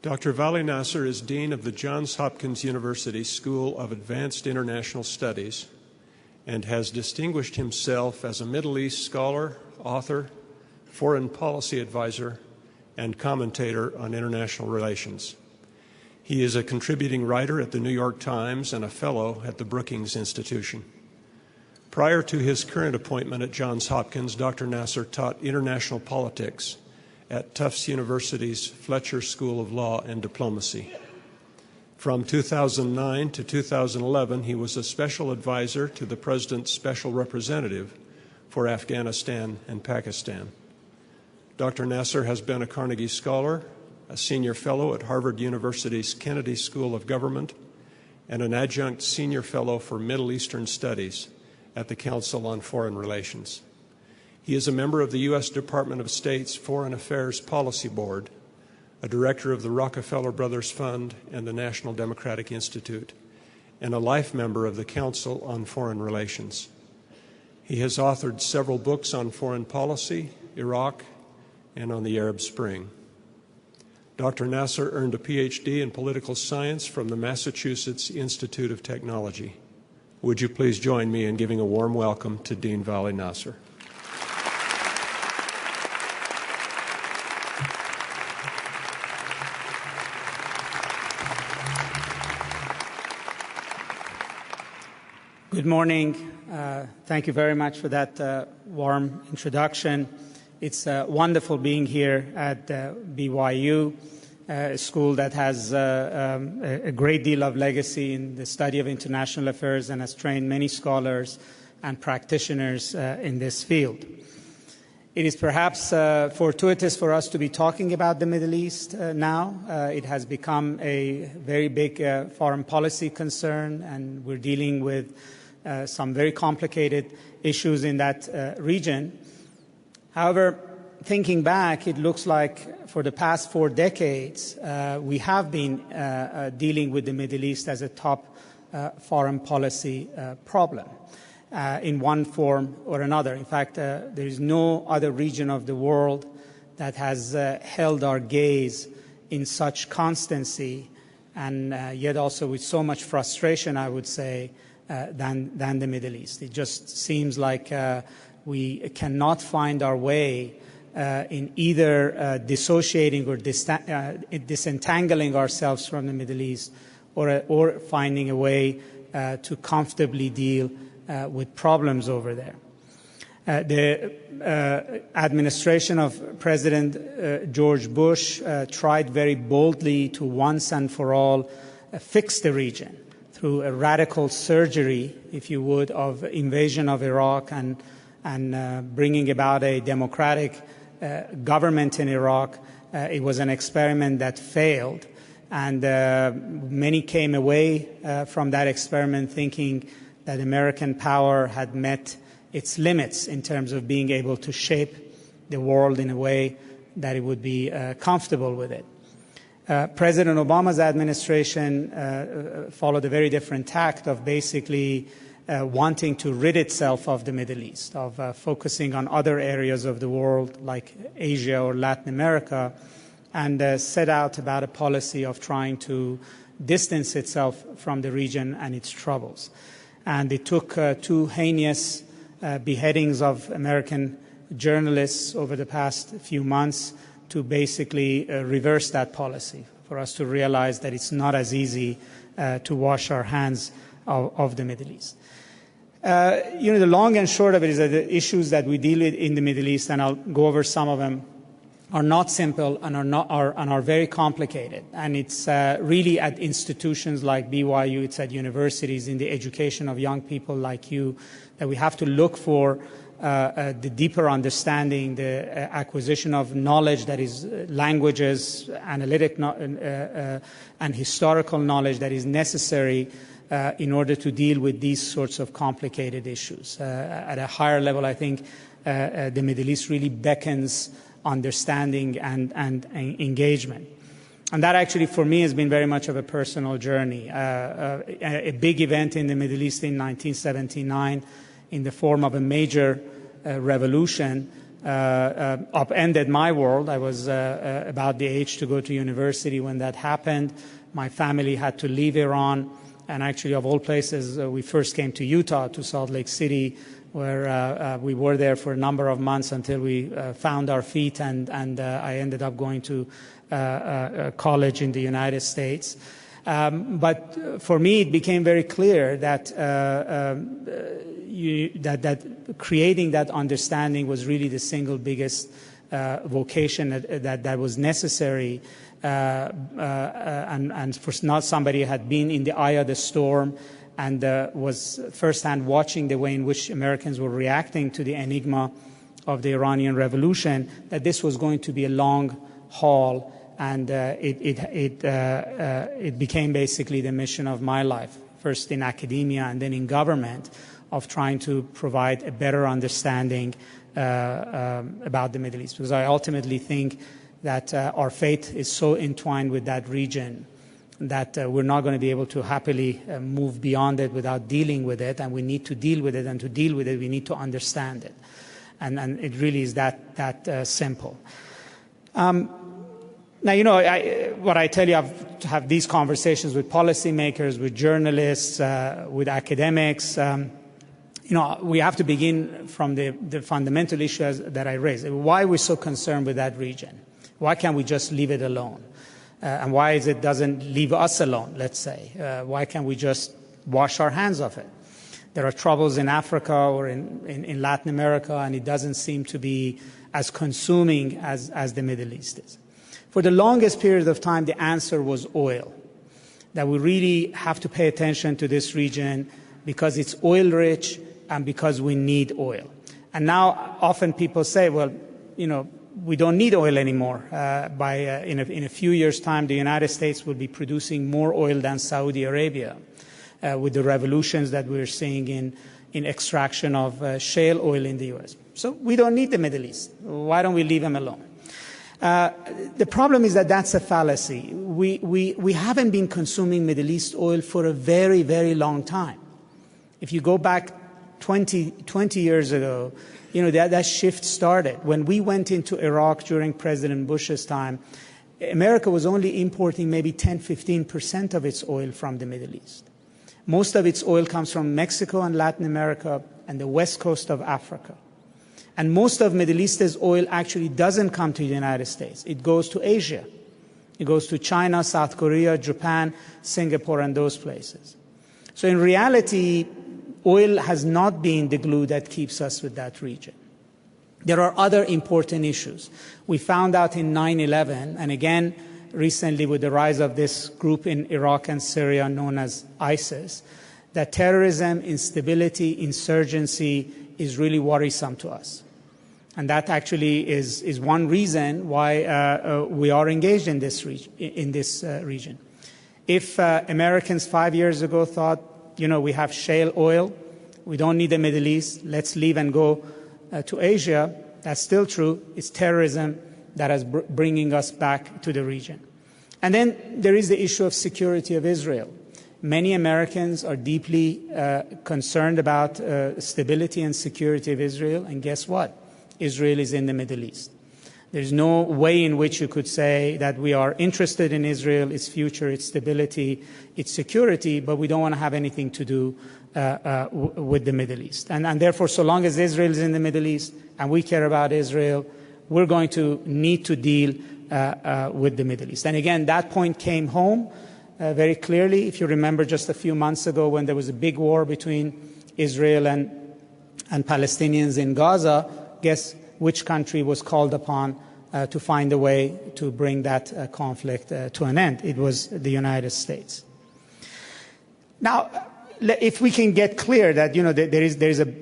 Dr. Vali Nasr is Dean of the Johns Hopkins University School of Advanced International Studies and has distinguished himself as a Middle East scholar, author, foreign policy advisor, and commentator on international relations. He is a contributing writer at the New York Times and a fellow at the Brookings Institution. Prior to his current appointment at Johns Hopkins, Dr. Nasr taught international politics at Tufts University's Fletcher School of Law and Diplomacy. From 2009 to 2011, he was a special advisor to the President's Special Representative for Afghanistan and Pakistan. Dr. Nasr has been a Carnegie Scholar, a senior fellow at Harvard University's Kennedy School of Government, and an adjunct senior fellow for Middle Eastern Studies at the Council on Foreign Relations. He is a member of the U.S. Department of State's Foreign Affairs Policy Board, a director of the Rockefeller Brothers Fund and the National Democratic Institute, and a life member of the Council on Foreign Relations. He has authored several books on foreign policy, Iraq, and on the Arab Spring. Dr. Nasr earned a PhD in political science from the Massachusetts Institute of Technology. Would you please join me in giving a warm welcome to Dean Vali Nasr? Good morning. Thank you very much for that warm introduction. It's wonderful being here at BYU, a school that has a great deal of legacy in the study of international affairs and has trained many scholars and practitioners in this field. It is perhaps fortuitous for us to be talking about the Middle East now. It has become a very big foreign policy concern, and we're dealing with some very complicated issues in that region. However, thinking back, it looks like for the past 4 decades, we have been dealing with the Middle East as a top foreign policy problem in one form or another. In fact, there is no other region of the world that has held our gaze in such constancy and yet also with so much frustration, I would say, than the Middle East. It just seems like we cannot find our way in either dissociating or disentangling ourselves from the Middle East or finding a way to comfortably deal with problems over there. The administration of President George Bush tried very boldly to once and for all fix the region through a radical surgery, if you would, of invasion of Iraq and bringing about a democratic government in Iraq. It was an experiment that failed, and many came away from that experiment thinking that American power had met its limits in terms of being able to shape the world in a way that it would be comfortable with it. President Obama's administration followed a very different tact of basically wanting to rid itself of the Middle East, of focusing on other areas of the world like Asia or Latin America, and set out about a policy of trying to distance itself from the region and its troubles. And it took 2 heinous beheadings of American journalists over the past few months to basically reverse that policy, for us to realize that it's not as easy to wash our hands of the Middle East. The long and short of it is that the issues that we deal with in the Middle East, and I'll go over some of them, are not simple and are very complicated. And it's really at institutions like BYU, it's at universities, in the education of young people like you, that we have to look for the deeper understanding, the acquisition of knowledge that is languages, analytic and historical knowledge that is necessary in order to deal with these sorts of complicated issues. At a higher level, I think the Middle East really beckons understanding and engagement. And that actually, for me, has been very much of a personal journey. A big event in the Middle East in 1979 in the form of a major revolution upended my world. I was about the age to go to university when that happened. My family had to leave Iran, and actually, of all places, we first came to Utah, to Salt Lake City, where we were there for a number of months until we found our feet, and I ended up going to college in the United States. But for me, it became very clear that that creating that understanding was really the single biggest vocation that was necessary, and for not somebody who had been in the eye of the storm and was firsthand watching the way in which Americans were reacting to the enigma of the Iranian Revolution, that this was going to be a long haul, and it became basically the mission of my life, first in academia and then in government, of trying to provide a better understanding about the Middle East, because I ultimately think that our fate is so entwined with that region that we're not going to be able to happily move beyond it without dealing with it, and we need to deal with it, and to deal with it we need to understand it, and it really is that simple. Now, you know, what I tell you, I have these conversations with policymakers, with journalists, with academics. You know, we have to begin from the fundamental issues that I raised. Why are we so concerned with that region? Why can't we just leave it alone? And why is it doesn't leave us alone, let's say? Why can't we just wash our hands of it? There are troubles in Africa or in Latin America, and it doesn't seem to be as consuming as the Middle East is. For the longest period of time, the answer was oil, that we really have to pay attention to this region because it's oil-rich and because we need oil. And now often people say, well, you know, we don't need oil anymore. In a few years' time, the United States will be producing more oil than Saudi Arabia with the revolutions that we're seeing in extraction of shale oil in the U.S. So we don't need the Middle East. Why don't we leave them alone? The problem is that that's a fallacy. We haven't been consuming Middle East oil for a very, very long time. If you go back 20 years ago, you know, that shift started. When we went into Iraq during President Bush's time, America was only importing maybe 10-15% of its oil from the Middle East. Most of its oil comes from Mexico and Latin America and the west coast of Africa. And most of Middle East's oil actually doesn't come to the United States. It goes to Asia. It goes to China, South Korea, Japan, Singapore, and those places. So in reality, oil has not been the glue that keeps us with that region. There are other important issues. We found out in 9/11, and again recently with the rise of this group in Iraq and Syria known as ISIS, that terrorism, instability, insurgency is really worrisome to us. And that actually is one reason why we are engaged in this region. If Americans 5 years ago thought, you know, we have shale oil, we don't need the Middle East, let's leave and go to Asia, that's still true. It's terrorism that is bringing us back to the region. And then there is the issue of security of Israel. Many Americans are deeply concerned about stability and security of Israel, and guess what? Israel is in the Middle East. There's no way in which you could say that we are interested in Israel, its future, its stability, its security, but we don't want to have anything to do with the Middle East. And therefore, so long as Israel is in the Middle East and we care about Israel, we're going to need to deal with the Middle East. And again, that point came home very clearly. If you remember just a few months ago when there was a big war between Israel and Palestinians in Gaza, guess which country was called upon to find a way to bring that conflict to an end? It was the United States. Now, if we can get clear that, you know, there is a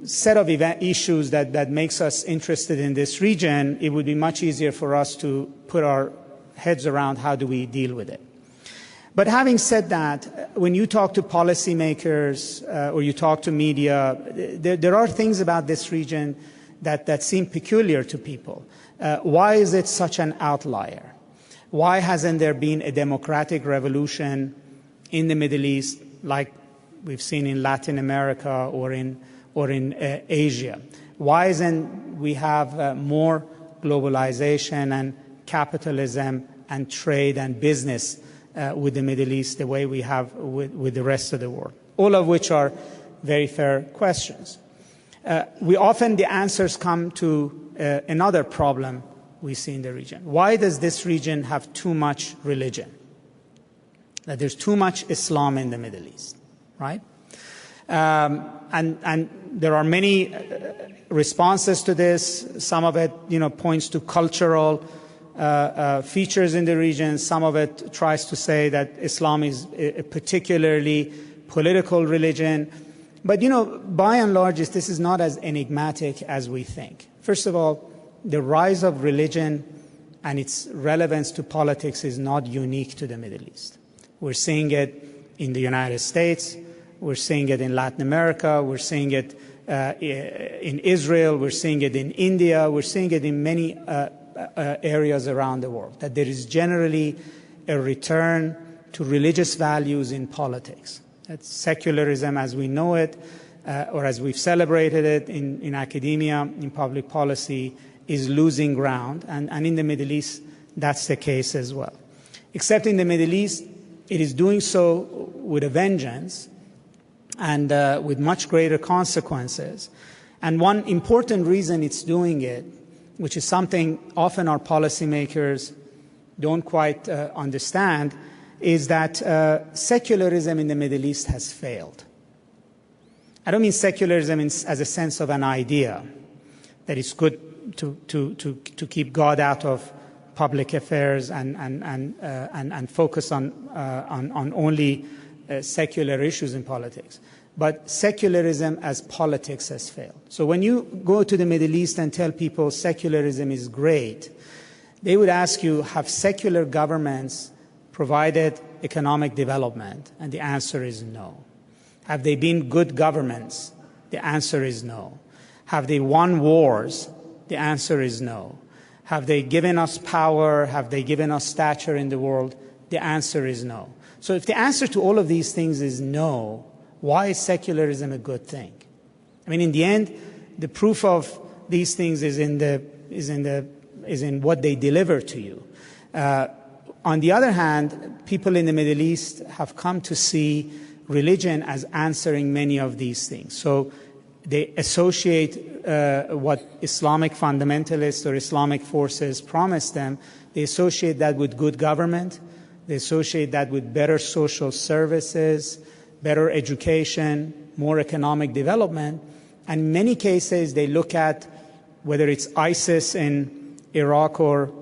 set of issues that makes us interested in this region, it would be much easier for us to put our heads around how do we deal with it. But having said that, when you talk to policymakers or you talk to media, there are things about this region that seem peculiar to people. Why is it such an outlier? Why hasn't there been a democratic revolution in the Middle East like we've seen in Latin America or in Asia? Why isn't we have more globalization and capitalism and trade and business with the Middle East the way we have with the rest of the world? All of which are very fair questions. The answers come to another problem we see in the region. Why does this region have too much religion? That there's too much Islam in the Middle East, right? And there are many responses to this. Some of it, points to cultural features in the region. Some of it tries to say that Islam is a particularly political religion. But, by and large, this is not as enigmatic as we think. First of all, the rise of religion and its relevance to politics is not unique to the Middle East. We're seeing it in the United States. We're seeing it in Latin America. We're seeing it in Israel. We're seeing it in India. We're seeing it in many areas around the world, that there is generally a return to religious values in politics. That secularism as we know it, or as we've celebrated it in academia, in public policy, is losing ground. And in the Middle East, that's the case as well. Except in the Middle East, it is doing so with a vengeance and with much greater consequences. And one important reason it's doing it, which is something often our policymakers don't quite understand, is that secularism in the Middle East has failed. I don't mean secularism as a sense of an idea, that it's good to keep God out of public affairs and focus on only secular issues in politics. But secularism as politics has failed. So when you go to the Middle East and tell people secularism is great, they would ask you, have secular governments provided economic development? And the answer is no. Have they been good governments? The answer is no. Have they won wars? The answer is no. Have they given us power? Have they given us stature in the world? The answer is no. So if the answer to all of these things is no, why is secularism a good thing? I mean, in the end, the proof of these things is in what they deliver to you. On the other hand, people in the Middle East have come to see religion as answering many of these things. So they associate what Islamic fundamentalists or Islamic forces promise them, they associate that with good government, they associate that with better social services, better education, more economic development. And in many cases, they look at whether it's ISIS in Iraq or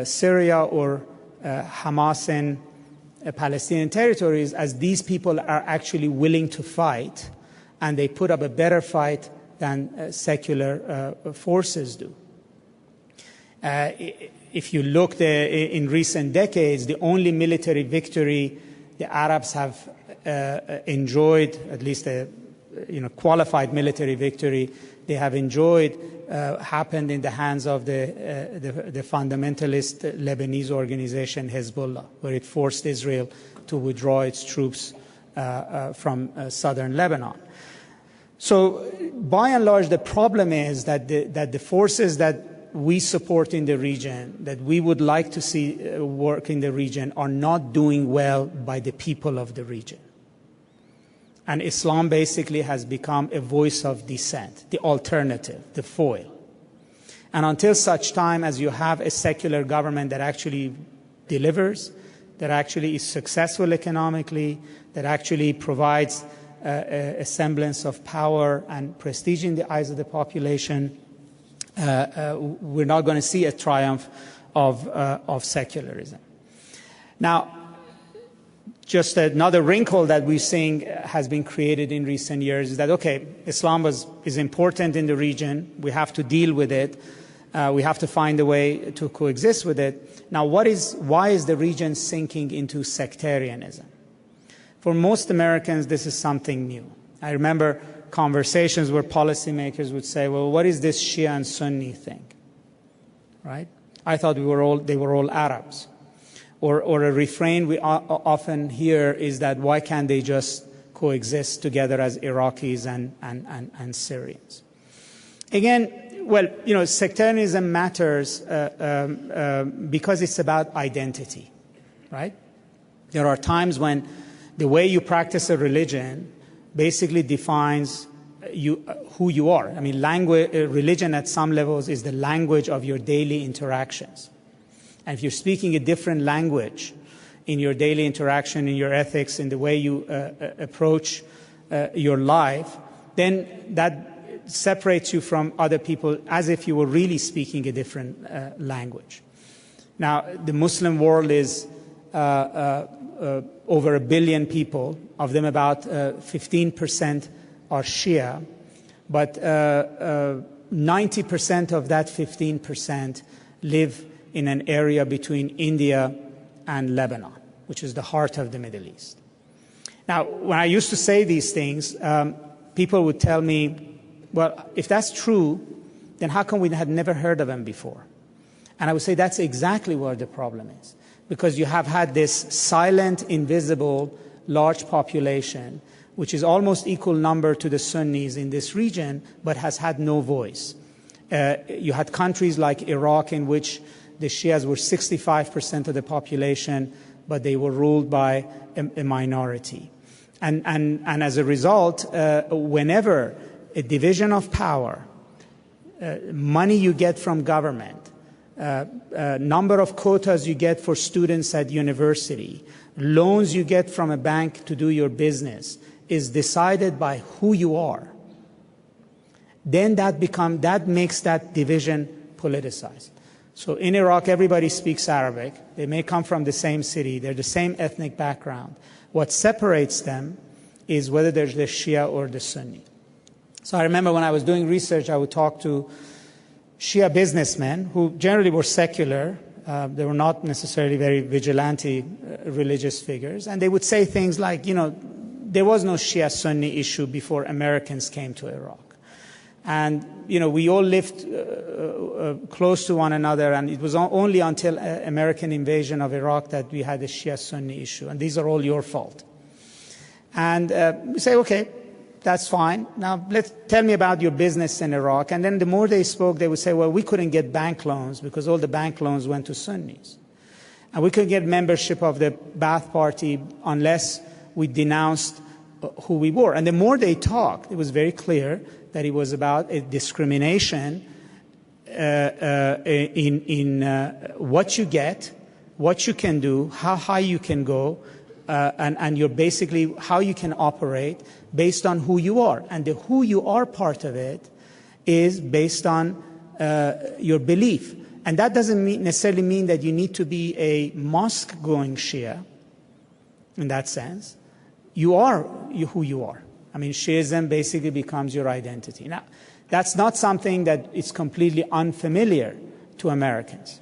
Syria or Hamas in Palestinian territories, as these people are actually willing to fight, and they put up a better fight than secular forces do. If you look in recent decades, the only military victory the Arabs have enjoyed, at least a qualified military victory they have enjoyed, happened in the hands of the fundamentalist Lebanese organization Hezbollah, where it forced Israel to withdraw its troops from southern Lebanon. So, by and large, the problem is that the forces that we support in the region, that we would like to see work in the region, are not doing well by the people of the region. And Islam basically has become a voice of dissent, the alternative, the foil. And until such time as you have a secular government that actually delivers, that actually is successful economically, that actually provides a semblance of power and prestige in the eyes of the population, we're not going to see a triumph of secularism. Now, just another wrinkle that we're seeing has been created in recent years is that, okay, Islam is important in the region. We have to deal with it. We have to find a way to coexist with it. Now, why is the region sinking into sectarianism? For most Americans, this is something new. I remember conversations where policymakers would say, well, what is this Shia and Sunni thing? Right? I thought they were all Arabs. Or a refrain we often hear is that why can't they just coexist together as Iraqis and Syrians? Again, well, sectarianism matters because it's about identity, right? There are times when the way you practice a religion basically defines who you are. I mean, religion at some levels is the language of your daily interactions. And if you're speaking a different language in your daily interaction, in your ethics, in the way you approach your life, then that separates you from other people as if you were really speaking a different language. Now, the Muslim world is over 1 billion people. Of them, about 15% are Shia. But 90% of that 15% live in an area between India and Lebanon, which is the heart of the Middle East. Now, when I used to say these things, people would tell me, well, if that's true, then how come we had never heard of them before? And I would say that's exactly where the problem is. Because you have had this silent, invisible, large population, which is almost equal number to the Sunnis in this region, but has had no voice. You had countries like Iraq in which the Shias were 65% of the population, but they were ruled by a minority. And as a result, whenever a division of power, money you get from government, number of quotas you get for students at university, loans you get from a bank to do your business, is decided by who you are, then that makes that division politicized. So in Iraq, everybody speaks Arabic. They may come from the same city. They're the same ethnic background. What separates them is whether they're the Shia or the Sunni. So I remember when I was doing research, I would talk to Shia businessmen who generally were secular. They were not necessarily very vigilante religious figures. And they would say things like, there was no Shia-Sunni issue before Americans came to Iraq. And, we all lived close to one another, and it was only until American invasion of Iraq that we had a Shia-Sunni issue, and these are all your fault. And we say, okay, that's fine. Now, tell me about your business in Iraq. And then the more they spoke, they would say, well, we couldn't get bank loans because all the bank loans went to Sunnis. And we couldn't get membership of the Ba'ath Party unless we denounced who we were. And the more they talked, it was very clear that it was about a discrimination in what you get, what you can do, how high you can go, and you're basically how you can operate based on who you are. And the who you are part of it is based on your belief. And that doesn't necessarily mean that you need to be a mosque-going Shia in that sense. You are who you are. I mean, Shiism basically becomes your identity. Now, that's not something that is completely unfamiliar to Americans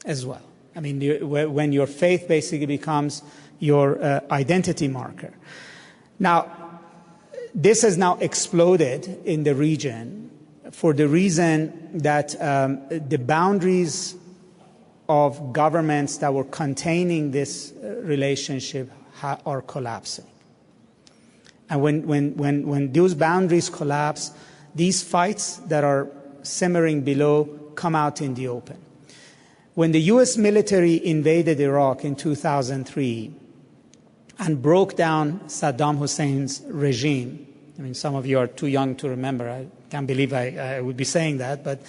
as well. I mean, when your faith basically becomes your identity marker. Now, this has now exploded in the region for the reason that the boundaries of governments that were containing this relationship are collapsing. And when those boundaries collapse, these fights that are simmering below come out in the open. When the U.S. military invaded Iraq in 2003 and broke down Saddam Hussein's regime, I mean, some of you are too young to remember. I can't believe I would be saying that, but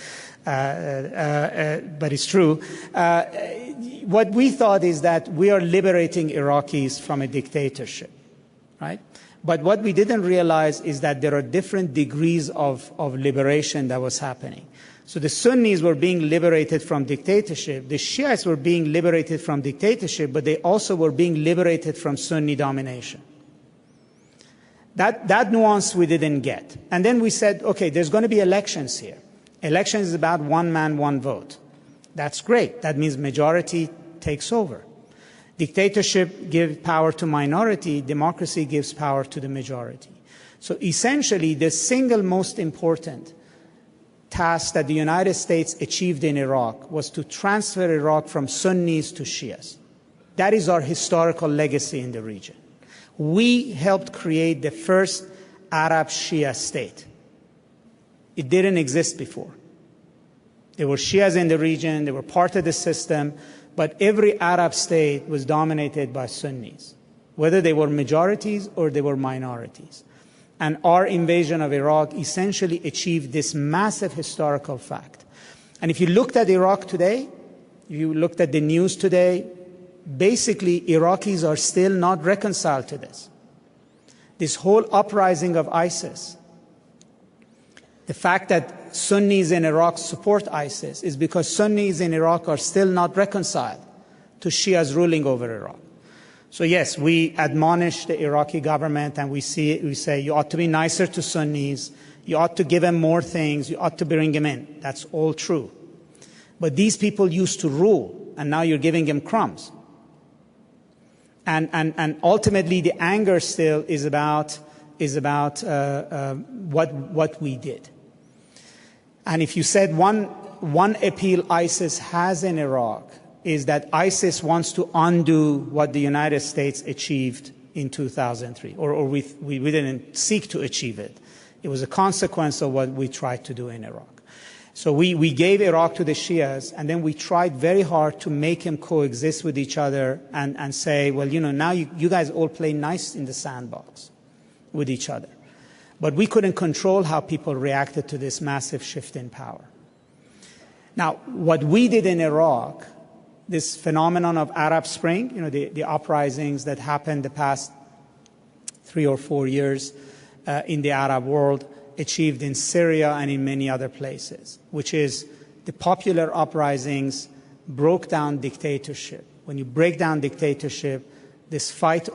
it's true. What we thought is that we are liberating Iraqis from a dictatorship, right? But what we didn't realize is that there are different degrees of liberation that was happening. So the Sunnis were being liberated from dictatorship. The Shiites were being liberated from dictatorship, but they also were being liberated from Sunni domination. That nuance we didn't get. And then we said, okay, there's going to be elections here. Elections is about one man, one vote. That's great. That means majority takes over. Dictatorship gives power to minority. Democracy gives power to the majority. So essentially, the single most important task that the United States achieved in Iraq was to transfer Iraq from Sunnis to Shias. That is our historical legacy in the region. We helped create the first Arab Shia state. It didn't exist before. There were Shias in the region, they were part of the system, but every Arab state was dominated by Sunnis, whether they were majorities or they were minorities. And our invasion of Iraq essentially achieved this massive historical fact. And if you looked at Iraq today, if you looked at the news today, basically Iraqis are still not reconciled to this. This whole uprising of ISIS, the fact that Sunnis in Iraq support ISIS is because Sunnis in Iraq are still not reconciled to Shias ruling over Iraq. So yes, we admonish the Iraqi government and we say you ought to be nicer to Sunnis, you ought to give them more things, you ought to bring them in. That's all true. But these people used to rule, and now you're giving them crumbs. And ultimately, the anger still is about what we did. And if you said one appeal ISIS has in Iraq is that ISIS wants to undo what the United States achieved in 2003, or we didn't seek to achieve it. It was a consequence of what we tried to do in Iraq. So we gave Iraq to the Shias, and then we tried very hard to make them coexist with each other and say, well, now you guys all play nice in the sandbox with each other. But we couldn't control how people reacted to this massive shift in power. Now, what we did in Iraq, this phenomenon of Arab Spring, the uprisings that happened the past 3 or 4 years in the Arab world, achieved in Syria and in many other places, which is the popular uprisings broke down dictatorship. When you break down dictatorship, this fight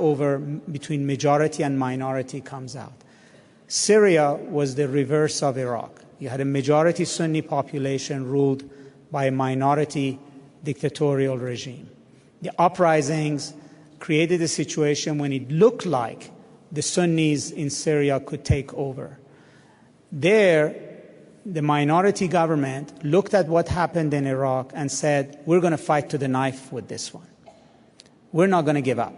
between majority and minority comes out. Syria was the reverse of Iraq. You had a majority Sunni population ruled by a minority dictatorial regime. The uprisings created a situation when it looked like the Sunnis in Syria could take over. There, the minority government looked at what happened in Iraq and said, we're going to fight to the knife with this one. We're not going to give up.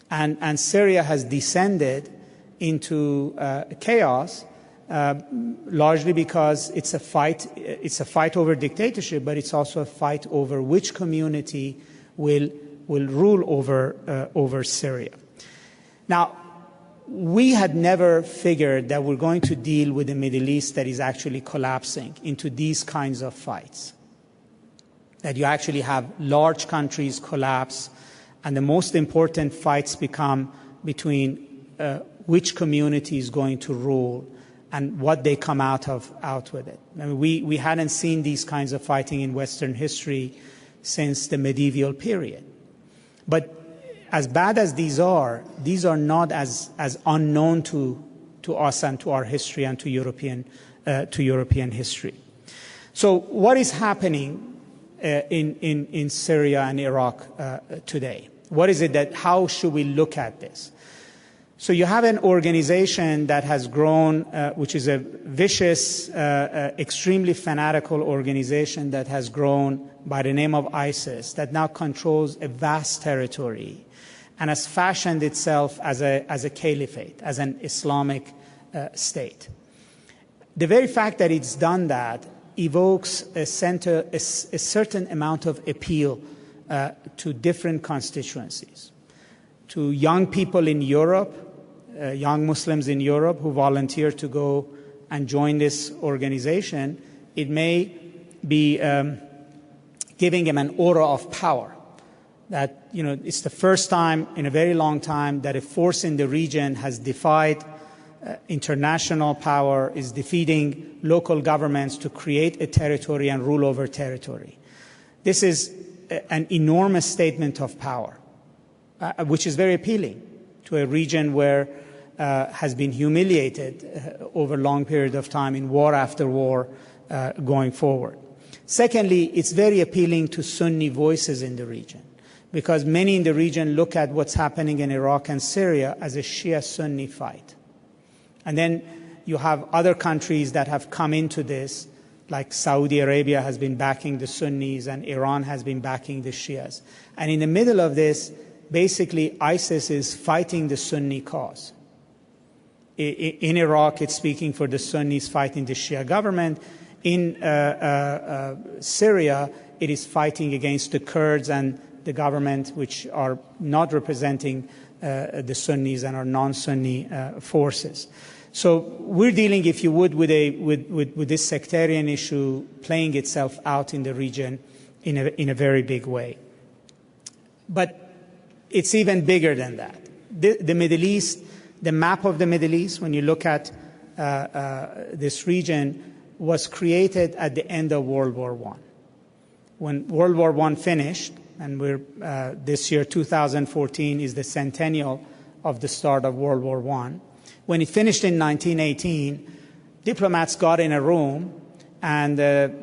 And Syria has descended into chaos, largely because it's a fight over dictatorship, but it's also a fight over which community will rule over Syria. Now, we had never figured that we're going to deal with a Middle East that is actually collapsing into these kinds of fights, that you actually have large countries collapse, and the most important fights become between which community is going to rule and what they come out with it. I mean, we hadn't seen these kinds of fighting in Western history since the medieval period. But as bad as these are not as unknown to us and to our history and to European history. So what is happening in Syria and Iraq today? What is it how should we look at this? So you have an organization that has grown, which is a vicious, extremely fanatical organization that has grown by the name of ISIS, that now controls a vast territory and has fashioned itself as a caliphate, as an Islamic state. The very fact that it's done that evokes a certain amount of appeal to different constituencies, to young people in Europe, young Muslims in Europe who volunteer to go and join this organization. It may be giving them an aura of power, that it's the first time in a very long time that a force in the region has defied international power, is defeating local governments to create a territory and rule over territory. This is an enormous statement of power, which is very appealing to a region where has been humiliated over a long period of time in war after war going forward. Secondly, it's very appealing to Sunni voices in the region, because many in the region look at what's happening in Iraq and Syria as a Shia-Sunni fight. And then you have other countries that have come into this, like Saudi Arabia has been backing the Sunnis and Iran has been backing the Shias. And in the middle of this, basically ISIS is fighting the Sunni cause. In Iraq, it's speaking for the Sunnis fighting the Shia government. In Syria, it is fighting against the Kurds and the government, which are not representing the Sunnis and are non-Sunni forces. So we're dealing, if you would, with this sectarian issue playing itself out in the region in a very big way. But it's even bigger than that. The Middle East, the map of the Middle East, when you look at this region, was created at the end of World War I. When World War I finished, and this year, 2014, is the centennial of the start of World War I. When it finished in 1918, diplomats got in a room and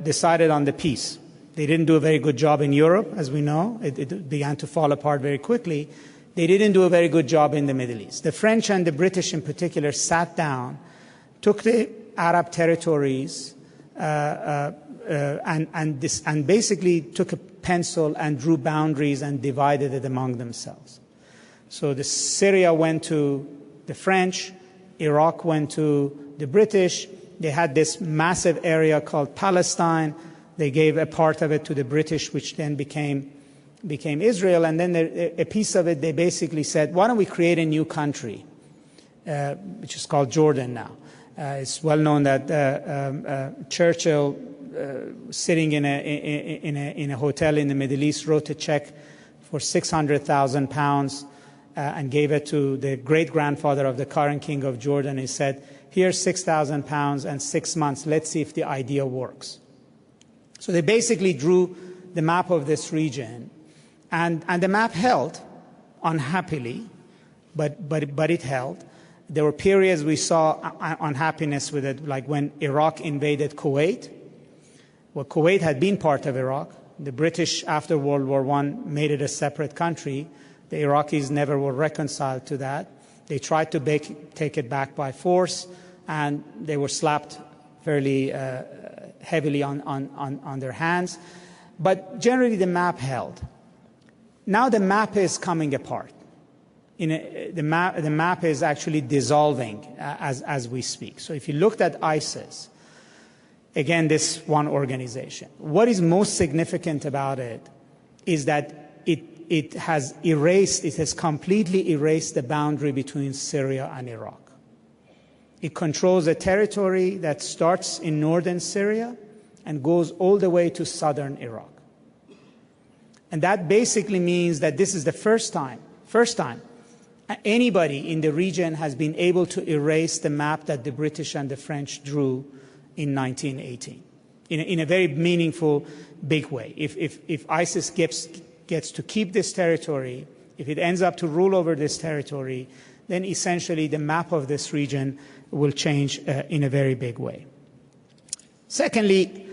decided on the peace. They didn't do a very good job in Europe, as we know. It began to fall apart very quickly. They didn't do a very good job in the Middle East. The French and the British in particular sat down, took the Arab territories, and basically took a pencil and drew boundaries and divided it among themselves. So Syria went to the French, Iraq went to the British. They had this massive area called Palestine. They gave a part of it to the British, which then became Israel. And then a piece of it, they basically said, why don't we create a new country, which is called Jordan now. It's well known that Churchill, sitting in a hotel in the Middle East, wrote a check for £600,000 and gave it to the great-grandfather of the current king of Jordan. He said, here's £6,000 and 6 months. Let's see if the idea works. So they basically drew the map of this region, and the map held, unhappily, but it held. There were periods we saw unhappiness with it, like when Iraq invaded Kuwait. Well, Kuwait had been part of Iraq. The British, after World War I, made it a separate country. The Iraqis never were reconciled to that. They tried to take it back by force, and they were slapped fairly heavily on their hands. But generally, the map held. Now the map is coming apart. The map is actually dissolving as we speak. So if you looked at ISIS, again, this one organization, what is most significant about it is that it has completely erased the boundary between Syria and Iraq. It controls a territory that starts in northern Syria and goes all the way to southern Iraq. And that basically means that this is the first time anybody in the region has been able to erase the map that the British and the French drew in 1918 in a very meaningful, big way. If ISIS gets to keep this territory, if it ends up to rule over this territory, then essentially the map of this region will change in a very big way. Secondly,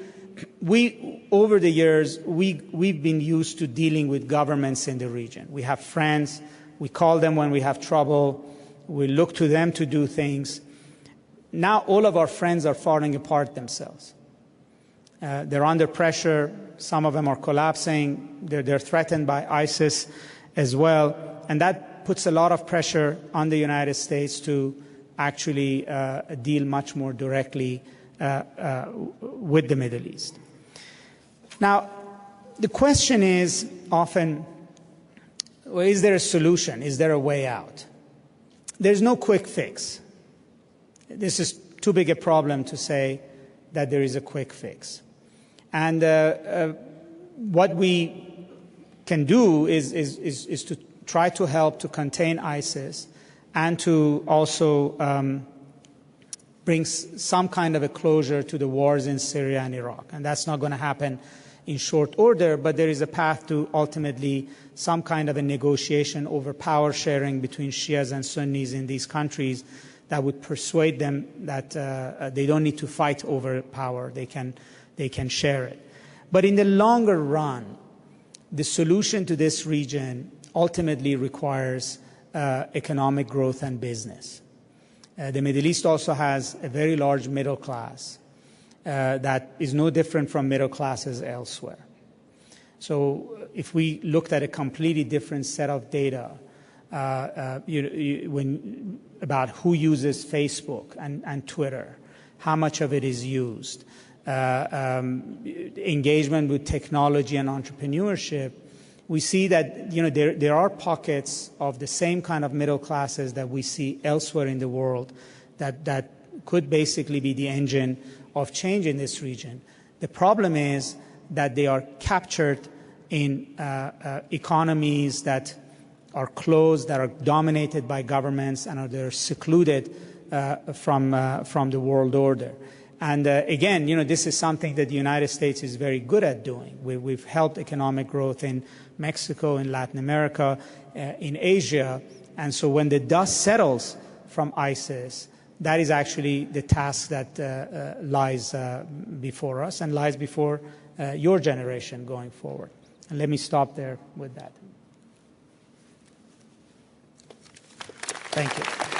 over the years, we've been used to dealing with governments in the region. We have friends. We call them when we have trouble. We look to them to do things. Now all of our friends are falling apart themselves. They're under pressure. Some of them are collapsing. They're threatened by ISIS as well. And that puts a lot of pressure on the United States to actually deal much more directly with the Middle East. Now, the question is often, well, is there a solution? Is there a way out? There's no quick fix. This is too big a problem to say that there is a quick fix. And what we can do is to try to help to contain ISIS and to also bring some kind of a closure to the wars in Syria and Iraq. And that's not going to happen in short order, but there is a path to ultimately some kind of a negotiation over power sharing between Shias and Sunnis in these countries that would persuade them that they don't need to fight over power. They can share it. But in the longer run, the solution to this region ultimately requires economic growth and business. The Middle East also has a very large middle class that is no different from middle classes elsewhere. So if we looked at a completely different set of data, about who uses Facebook and Twitter, how much of it is used, engagement with technology and entrepreneurship, we see that there are pockets of the same kind of middle classes that we see elsewhere in the world that could basically be the engine of change in this region. The problem is that they are captured in economies that are closed, that are dominated by governments, and they're secluded from the world order. And again, this is something that the United States is very good at doing. We've helped economic growth in Mexico, in Latin America, in Asia. And so when the dust settles from ISIS, that is actually the task that lies before us and lies before your generation going forward. And let me stop there with that. Thank you.